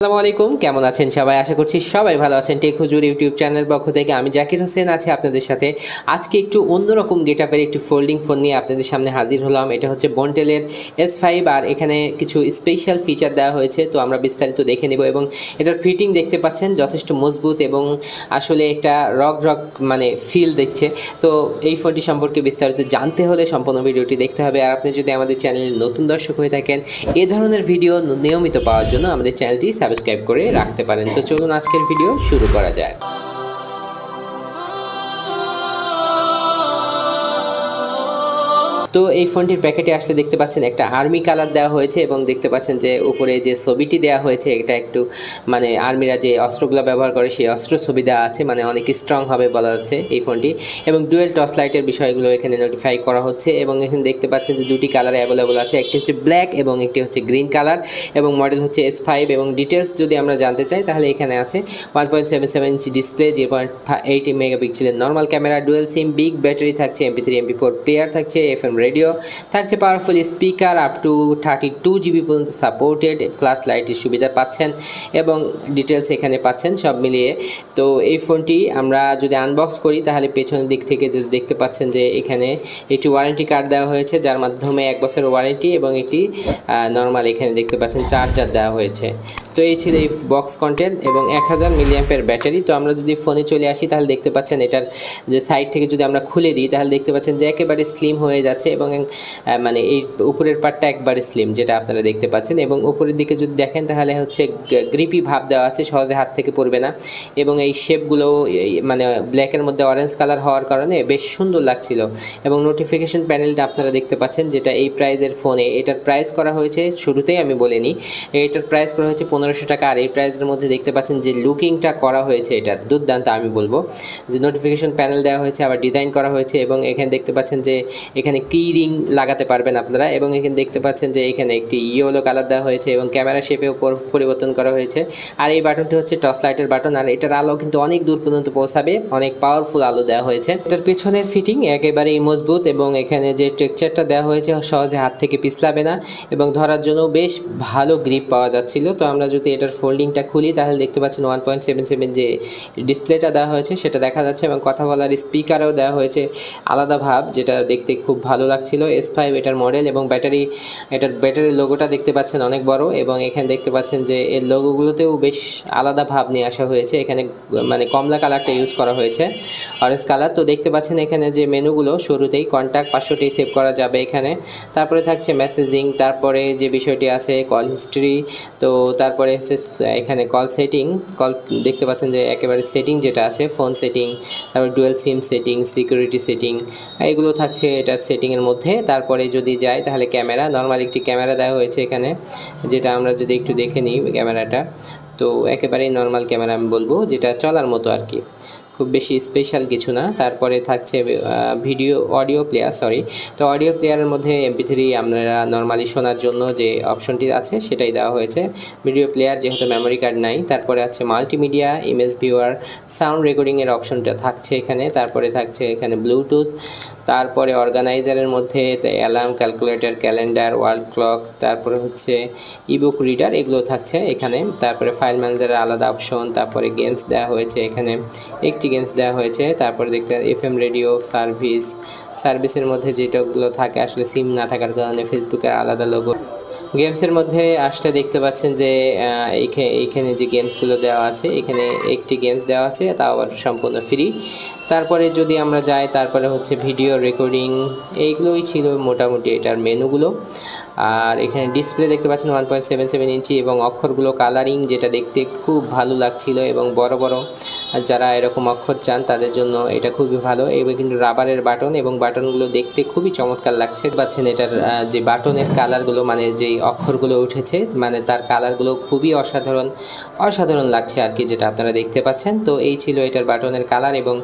আসসালামু আলাইকুম, কেমন আছেন সবাই? আশা করছি সবাই ভালো আছেন। টেক হুজুর ইউটিউব চ্যানেল পক্ষ থেকে আমি জাকির হোসেন আছি আপনাদের সাথে। আজকে একটু অন্যরকম গেটআপের একটি ফোল্ডিং ফোন নিয়ে আপনাদের সামনে হাজির হলাম। এটা হচ্ছে বন্টেলের S5 আর এখানে কিছু স্পেশাল ফিচার দেওয়া হয়েছে, তো আমরা বিস্তারিত দেখে নেব। এবং এটার ফিটিং দেখতে পাচ্ছেন যথেষ্ট মজবুত এবং আসলে একটা রক মানে ফিল দেখছে। তো এই ফোনটি সম্পর্কে বিস্তারিত জানতে হলে সম্পূর্ণ ভিডিওটি দেখতে হবে। আর আপনি যদি আমাদের চ্যানেলে নতুন দর্শক হয়ে থাকেন, এ ধরনের ভিডিও নিয়মিত পাওয়ার জন্য আমাদের চ্যানেলটি সাবস্ক্রাইব করে রাখতে পারেন। তো চলুন আজকের ভিডিও শুরু করা যায়। তো এই ফোনটির প্যাকেটে আসলে দেখতে পাচ্ছেন একটা আর্মি কালার দেওয়া হয়েছে এবং দেখতে পাচ্ছেন যে উপরে যে ছবিটি দেওয়া হয়েছে এটা একটু মানে আর্মিরা যে অস্ত্রগুলো ব্যবহার করে সেই অস্ত্র ছবি দেওয়া আছে, মানে অনেক স্ট্রং হবে বলা যাচ্ছে এই ফোনটি। এবং ডুয়েল টর্চ লাইটের বিষয়গুলো এখানে নোটিফাই করা হচ্ছে এবং এখানে দেখতে পাচ্ছেন যে দুটি কালার অ্যাভেলেবল আছে, একটি হচ্ছে ব্ল্যাক এবং একটি হচ্ছে গ্রিন কালার এবং মডেল হচ্ছে S5। এবং ডিটেলস যদি আমরা জানতে চাই তাহলে এখানে আছে 1.77 ইঞ্চি ডিসপ্লে, 0.8 মেগাপিক্সেলের নর্মাল ক্যামেরা, ডুয়েল সিম, বিগ ব্যাটারি থাকছে, MP3 MP4 প্লেয়ার থাকছে, FM রেডিও থাকছে, powerful speaker, up to 32 GB পর্যন্ত সাপোর্টেড, ফ্ল্যাশ লাইটের সুবিধা পাচ্ছেন এবং ডিটেলস এখানে পাচ্ছেন সব মিলিয়ে। তো এই ফোনটি আমরা যদি আনবক্স করি তাহলে পেছনের দিক থেকে যদি দেখতে পাচ্ছেন যে এখানে একটি ওয়ারেন্টি কার্ড দেওয়া হয়েছে যার মাধ্যমে 1 বছরের ওয়ারেন্টি এবং একটি নর্মাল এখানে দেখতে পাচ্ছেন চার্জার দেওয়া হয়েছে। তো এই ছিল এই বক্স কন্টেন্ট এবং 1000 মিলিঅ্যাম্পের ব্যাটারি। তো আমরা যদি ফোনে চলে আসি তাহলে দেখতে পাচ্ছেন এটার যে সাইড থেকে যদি আমরা খুলে দিই তাহলে দেখতে পাচ্ছেন যে একেবারে স্লিম হয়ে যাচ্ছে এবং মানে এই উপরের পার্টটা একবারে স্লিম যেটা আপনারা দেখতে পাচ্ছেন। এবং উপরের দিকে যদি দেখেন তাহলে হচ্ছে গ্রিপি ভাব দেওয়া আছে, সহজে হাত থেকে পড়বে না। এবং এই শেপগুলো মানে ব্ল্যাকের মধ্যে অরেঞ্জ কালার হওয়ার কারণে বেশ সুন্দর লাগছিল। এবং নোটিফিকেশন প্যানেলটা আপনারা দেখতে পাচ্ছেন যেটা এই প্রাইজের ফোনে এটার প্রাইস করা হয়েছে, শুরুতেই আমি বলে নিই এটার প্রাইস করা হয়েছে 1500 টাকা। আর এই প্রাইসের মধ্যে দেখতে পাচ্ছেন যে লুকিংটা করা হয়েছে এটার দুর্দান্ত, আমি বলবো যে নোটিফিকেশন প্যানেল দেওয়া হয়েছে, আবার ডিজাইন করা হয়েছে এবং এখানে দেখতে পাচ্ছেন যে এখানে কি রিং লাগাতে পারবেন আপনারা। এবং এখানে দেখতে পাচ্ছেন যে এখানে একটি ইয়েলো কালার দেওয়া হয়েছে এবং ক্যামেরা শেপেও পরিবর্তন করা হয়েছে। আর এই বাটনটি হচ্ছে টর্চ লাইটের বাটন, আর এটার আলো কিন্তু অনেক দূর পর্যন্ত পৌঁছাবে, অনেক পাওয়ারফুল আলো দেওয়া হয়েছে। এটার পেছনের ফিটিং একেবারেই মজবুত এবং এখানে যে টেক্সচারটা দেওয়া হয়েছে সহজে হাত থেকে পিছলাবে না এবং ধরার জন্য বেশ ভালো গ্রিপ পাওয়া যাচ্ছিল। তো আমরা যদি এটার ফোল্ডিংটা খুলি তাহলে দেখতে পাচ্ছেন 1.77 যে ডিসপ্লেটা দেওয়া হয়েছে সেটা দেখা যাচ্ছে এবং কথা বলার স্পিকারও দেওয়া হয়েছে আলাদা ভাব, যেটা দেখতে খুব ভালো লাগছিল। S5 এটার মডেল এবং এটার ব্যাটারির লোগোটা দেখতে পাচ্ছেন অনেক বড় এবং এখানে দেখতে পাচ্ছেন যে এর লোগোগুলোতেও বেশ আলাদা ভাব নিয়ে আসা হয়েছে। এখানে মানে কমলা কালারটা ইউজ করা হয়েছে, অরেঞ্জ কালার। তো দেখতে পাচ্ছেন এখানে যে মেনুগুলো শুরুতেই কন্ট্যাক্ট 500টি সেভ করা যাবে এখানে, তারপরে থাকছে মেসেজিং, তারপরে যে বিষয়টি আছে কল হিস্ট্রি, তো তারপরে হচ্ছে এখানে কল সেটিং, কল দেখতে পাচ্ছেন যে একেবারে সেটিং যেটা আছে ফোন সেটিং, তারপর ডুয়েল সিম সেটিং, সিকিউরিটি সেটিং, এগুলো থাকছে এটা সেটিংয়ের মধ্যে। তারপরে যদি যাই তাহলে ক্যামেরা, নর্মাল একটি ক্যামেরা দেওয়া হয়েছে এখানে, যেটা আমরা যদি একটু দেখে নিই ক্যামেরাটা, তো একেবারেই নর্মাল ক্যামেরা আমি বলবো, যেটা চলার মতো আর কি, খুব বেশি স্পেশাল কিছু না। তারপরে থাকছে অডিও প্লেয়ার, তো অডিও প্লেয়ারের মধ্যে MP3 আপনারা নর্মালি শোনার জন্য যে অপশনটি আছে সেটাই দেওয়া হয়েছে। ভিডিও প্লেয়ার যেহেতু মেমোরি কার্ড নাই। তারপরে আছে মাল্টিমিডিয়া, ইমেজ ভিউয়ার, সাউন্ড রেকর্ডিংয়ের অপশনটা থাকছে এখানে। তারপরে থাকছে এখানে ব্লুটুথ, তারপরে অর্গানাইজারের মধ্যে alarm, calculator, calendar, wall clock, তারপরে হচ্ছে ইবুক রিডার, এগুলো থাকছে এখানে। তারপরে ফাইল ম্যানেজারের আলাদা অপশন, তারপরে গেমস দেওয়া হয়েছে এখানে, একটি গেমস দেওয়া হয়েছে। তারপরে দেখতে FM রেডিও সার্ভিসের মধ্যে যেটাগুলো থাকে আসলে সিম না থাকার কারণে ফেসবুকের আলাদা লোগো। গেমসের মধ্যে আসলে দেখতে পাচ্ছেন যে এইখানে যে গেমসগুলো দেওয়া আছে, এখানে একটি গেমস দেওয়া আছে, তাও আবার সম্পূর্ণ ফ্রি। তারপরে যদি আমরা যাই তারপরে হচ্ছে ভিডিও রেকর্ডিং, এইগুলোই ছিল মোটামুটি এটার মেনুগুলো। আর এখানে ডিসপ্লে দেখতে পাচ্ছেন 1.77 ইঞ্চি এবং অক্ষরগুলো কালারিং, যেটা দেখতে খুব ভালো লাগছিল এবং বড় বড় যারা এরকম অক্ষর চান তাদের জন্য এটা খুবই ভালো। এবং কিন্তু রাবারের বাটন এবং বাটনগুলো দেখতে খুবই চমৎকার লাগছে। পাচ্ছেন এটার যে বাটনের কালারগুলো, মানে যেই অক্ষরগুলো উঠেছে, মানে তার কালারগুলো খুবই অসাধারণ লাগছে আর কি, যেটা আপনারা দেখতে পাচ্ছেন। তো এই ছিল এটার বাটনের কালার এবং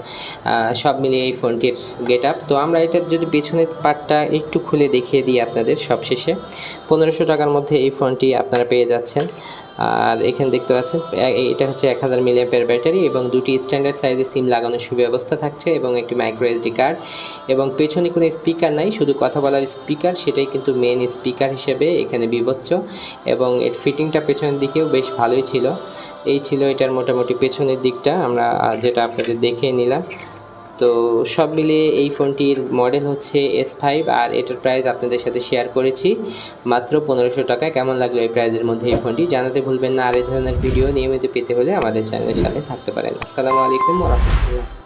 সব মিলিয়ে এই ফোনটির গেটআপ। তো আমরা এটার যদি পেছনের পার্টটা একটু খুলে দেখিয়ে দিই আপনাদের সবশেষে। 1500 টাকার মধ্যে এই ফোনটি আপনারা পেয়ে যাচ্ছেন। আর এখানে দেখতে পাচ্ছেন এটা হচ্ছে 1000 মিলিঅ্যাম্পিয়ার ব্যাটারি এবং দুটি স্ট্যান্ডার্ড সাইজের সিম লাগানোর সুব্যবস্থা থাকছে এবং একটি মাইক্রো এসডি কার্ড এবং পেছনে কোনো স্পিকার নাই, শুধু কথা বলার স্পিকার, সেটাই কিন্তু মেন স্পিকার হিসেবে এখানে বিবেচ্য এবং এর ফিটিংটা পেছনের দিকেও বেশ ভালোই ছিল। এই ছিল এটার মোটামুটি পেছনের দিকটা, আমরা যেটা আপনাদের দেখিয়ে নিলাম। তো সব মিলিয়ে এই ফোনটির মডেল হচ্ছে S5 আর এটার প্রাইস আপনাদের সাথে শেয়ার করেছি মাত্র 1500 টাকা। কেমন লাগলো এই প্রাইসের মধ্যে এই ফোনটি জানাতে ভুলবেন না। আর এই ধরনের ভিডিও নিয়মিত পেতে হলে আমাদের চ্যানেলের সাথে থাকতে পারেন। আসসালামু আলাইকুম ওয়া রাহমাতুল্লাহ।